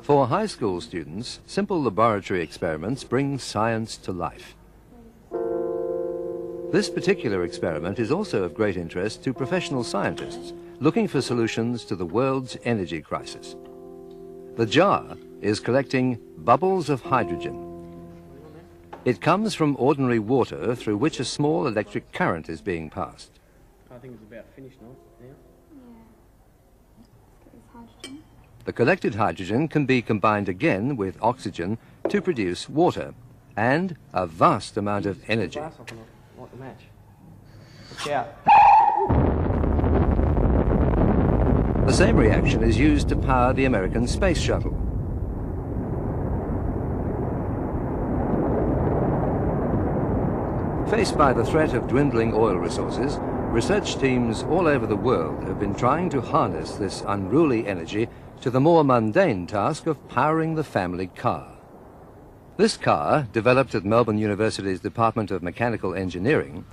For high school students, simple laboratory experiments bring science to life. This particular experiment is also of great interest to professional scientists looking for solutions to the world's energy crisis. The jar is collecting bubbles of hydrogen. It comes from ordinary water through which a small electric current is being passed. I think it's about finished now. Yeah. Hydrogen. The collected hydrogen can be combined again with oxygen to produce water and a vast amount of energy. Like the match. Look out. The same reaction is used to power the American space shuttle. Faced by the threat of dwindling oil resources, research teams all over the world have been trying to harness this unruly energy to the more mundane task of powering the family car. This car, developed at Melbourne University's Department of Mechanical Engineering,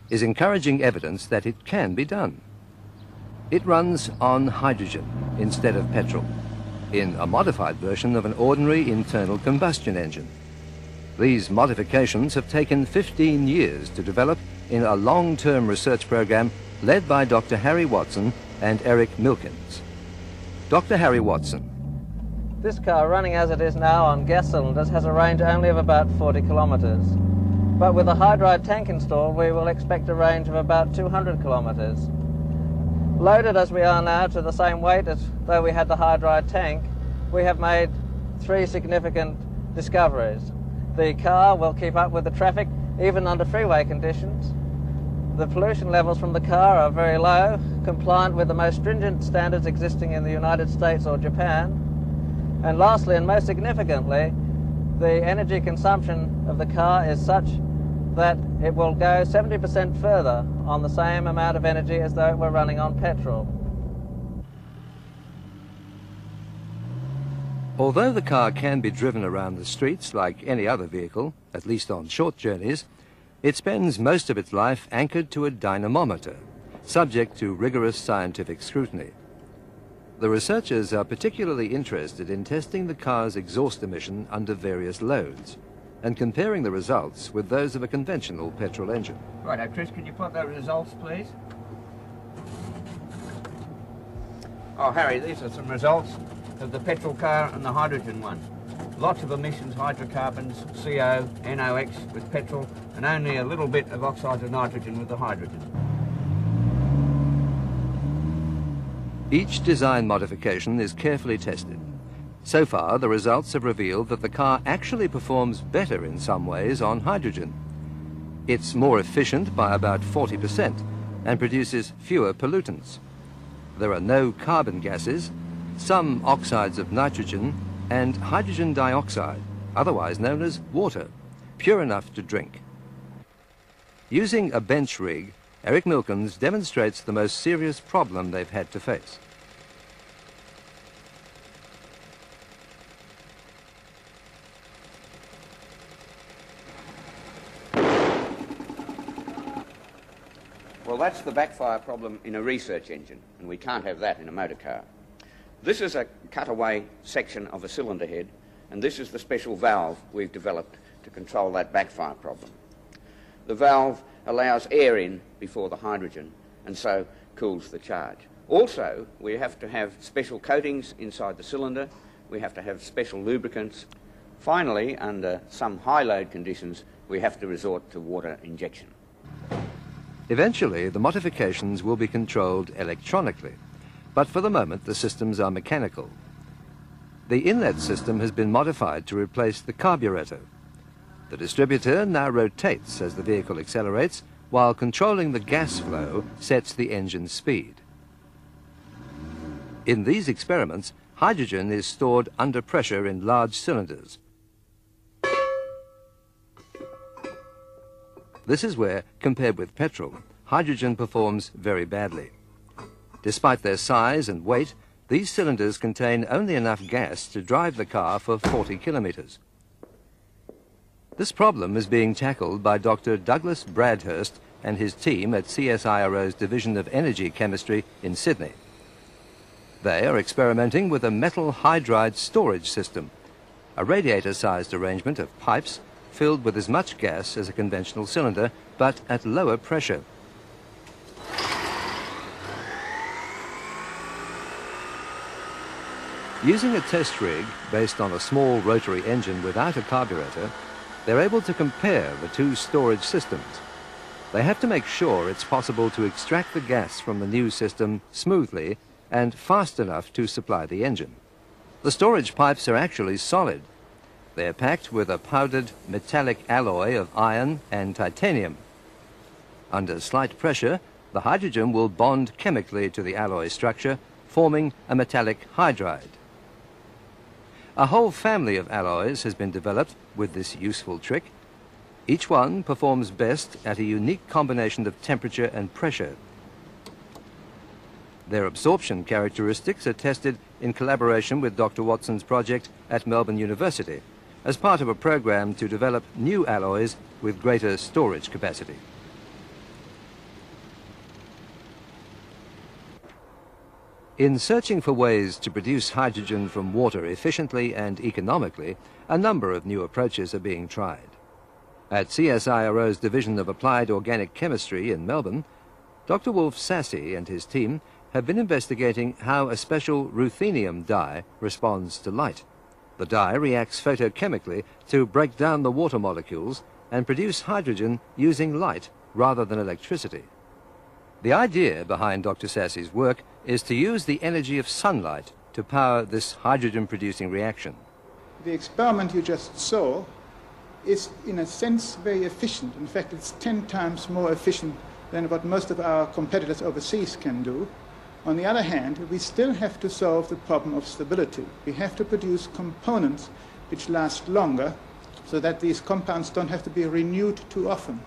is encouraging evidence that it can be done. It runs on hydrogen instead of petrol, in a modified version of an ordinary internal combustion engine. These modifications have taken 15 years to develop in a long-term research program led by Dr. Harry Watson and Eric Milkins. Dr. Harry Watson. This car, running as it is now on gas cylinders, has a range only of about 40 kilometres. But with a hydride tank installed, we will expect a range of about 200 kilometres. Loaded as we are now to the same weight as though we had the hydride tank, we have made 3 significant discoveries. The car will keep up with the traffic even under freeway conditions. The pollution levels from the car are very low, compliant with the most stringent standards existing in the United States or Japan. And lastly, and most significantly, the energy consumption of the car is such that it will go 70% further on the same amount of energy as though it were running on petrol. Although the car can be driven around the streets like any other vehicle, at least on short journeys, it spends most of its life anchored to a dynamometer, subject to rigorous scientific scrutiny. The researchers are particularly interested in testing the car's exhaust emission under various loads and comparing the results with those of a conventional petrol engine. Right, Chris, can you plot those results, please? Oh, Harry, these are some results of the petrol car and the hydrogen one. Lots of emissions, hydrocarbons, CO, NOx with petrol, and only a little bit of oxides of nitrogen with the hydrogen. Each design modification is carefully tested. So far, the results have revealed that the car actually performs better in some ways on hydrogen. It's more efficient by about 40% and produces fewer pollutants. There are no carbon gases, some oxides of nitrogen, and hydrogen dioxide, otherwise known as water, pure enough to drink. Using a bench rig, Eric Milkins demonstrates the most serious problem they've had to face. Well, that's the backfire problem in a research engine, and we can't have that in a motor car. This is a cutaway section of a cylinder head, and this is the special valve we've developed to control that backfire problem. The valve allows air in before the hydrogen, and so cools the charge. Also, we have to have special coatings inside the cylinder. We have to have special lubricants. Finally, under some high load conditions, we have to resort to water injection. Eventually, the modifications will be controlled electronically, but for the moment the systems are mechanical. The inlet system has been modified to replace the carburetor. The distributor now rotates as the vehicle accelerates, while controlling the gas flow sets the engine's speed. In these experiments, hydrogen is stored under pressure in large cylinders. This is where, compared with petrol, hydrogen performs very badly. Despite their size and weight, these cylinders contain only enough gas to drive the car for 40 kilometres. This problem is being tackled by Dr. Douglas Bradhurst and his team at CSIRO's Division of Energy Chemistry in Sydney. They are experimenting with a metal hydride storage system, a radiator-sized arrangement of pipes filled with as much gas as a conventional cylinder, but at lower pressure. Using a test rig based on a small rotary engine without a carburetor, they're able to compare the two storage systems. They have to make sure it's possible to extract the gas from the new system smoothly and fast enough to supply the engine. The storage pipes are actually solid. They're packed with a powdered metallic alloy of iron and titanium. Under slight pressure, the hydrogen will bond chemically to the alloy structure, forming a metallic hydride. A whole family of alloys has been developed with this useful trick. Each one performs best at a unique combination of temperature and pressure. Their absorption characteristics are tested in collaboration with Dr. Watson's project at Melbourne University as part of a program to develop new alloys with greater storage capacity. In searching for ways to produce hydrogen from water efficiently and economically, a number of new approaches are being tried. At CSIRO's Division of Applied Organic Chemistry in Melbourne, Dr. Wolf Sassy and his team have been investigating how a special ruthenium dye responds to light. The dye reacts photochemically to break down the water molecules and produce hydrogen using light rather than electricity. The idea behind Dr. Sassy's work is to use the energy of sunlight to power this hydrogen-producing reaction. The experiment you just saw is, in a sense, very efficient. In fact, it's 10 times more efficient than what most of our competitors overseas can do. On the other hand, we still have to solve the problem of stability. We have to produce components which last longer so that these compounds don't have to be renewed too often.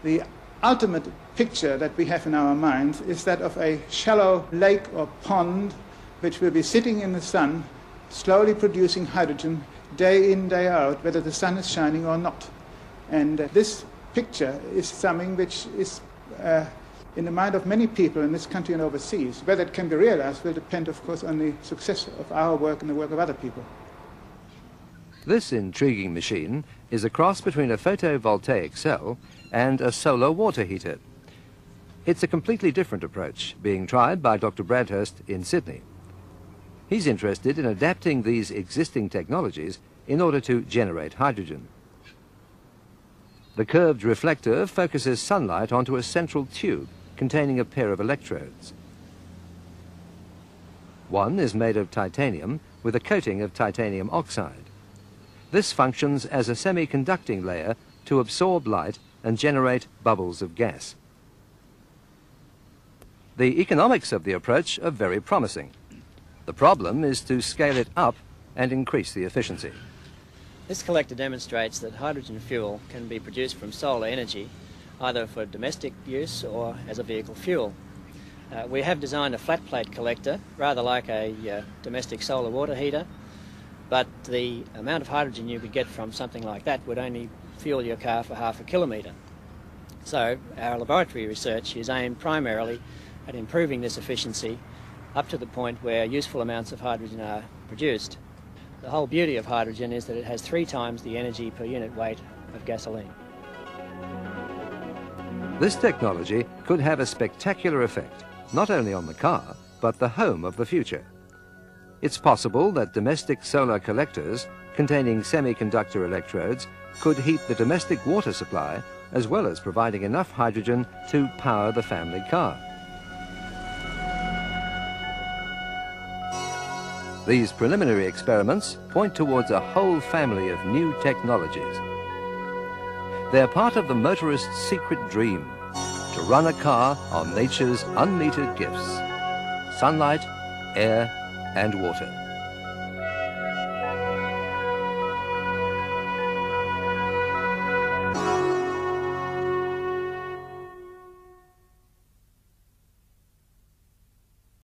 The ultimate picture that we have in our minds is that of a shallow lake or pond which will be sitting in the sun, slowly producing hydrogen day in, day out, whether the sun is shining or not. And this picture is something which is in the mind of many people in this country and overseas. Whether it can be realized will depend, of course, on the success of our work and the work of other people. This intriguing machine is a cross between a photovoltaic cell and a solar water heater. It's a completely different approach being tried by Dr. Bradhurst in Sydney. He's interested in adapting these existing technologies in order to generate hydrogen. The curved reflector focuses sunlight onto a central tube containing a pair of electrodes. One is made of titanium with a coating of titanium oxide. This functions as a semiconducting layer to absorb light and generate bubbles of gas. The economics of the approach are very promising. The problem is to scale it up and increase the efficiency. This collector demonstrates that hydrogen fuel can be produced from solar energy, either for domestic use or as a vehicle fuel. We have designed a flat plate collector, rather like a domestic solar water heater, but the amount of hydrogen you could get from something like that would only fuel your car for half a kilometre. So our laboratory research is aimed primarily at improving this efficiency up to the point where useful amounts of hydrogen are produced. The whole beauty of hydrogen is that it has 3 times the energy per unit weight of gasoline. This technology could have a spectacular effect, not only on the car, but the home of the future. It's possible that domestic solar collectors containing semiconductor electrodes could heat the domestic water supply as well as providing enough hydrogen to power the family car. These preliminary experiments point towards a whole family of new technologies. They're part of the motorist's secret dream, to run a car on nature's unmetered gifts: sunlight, air, and water.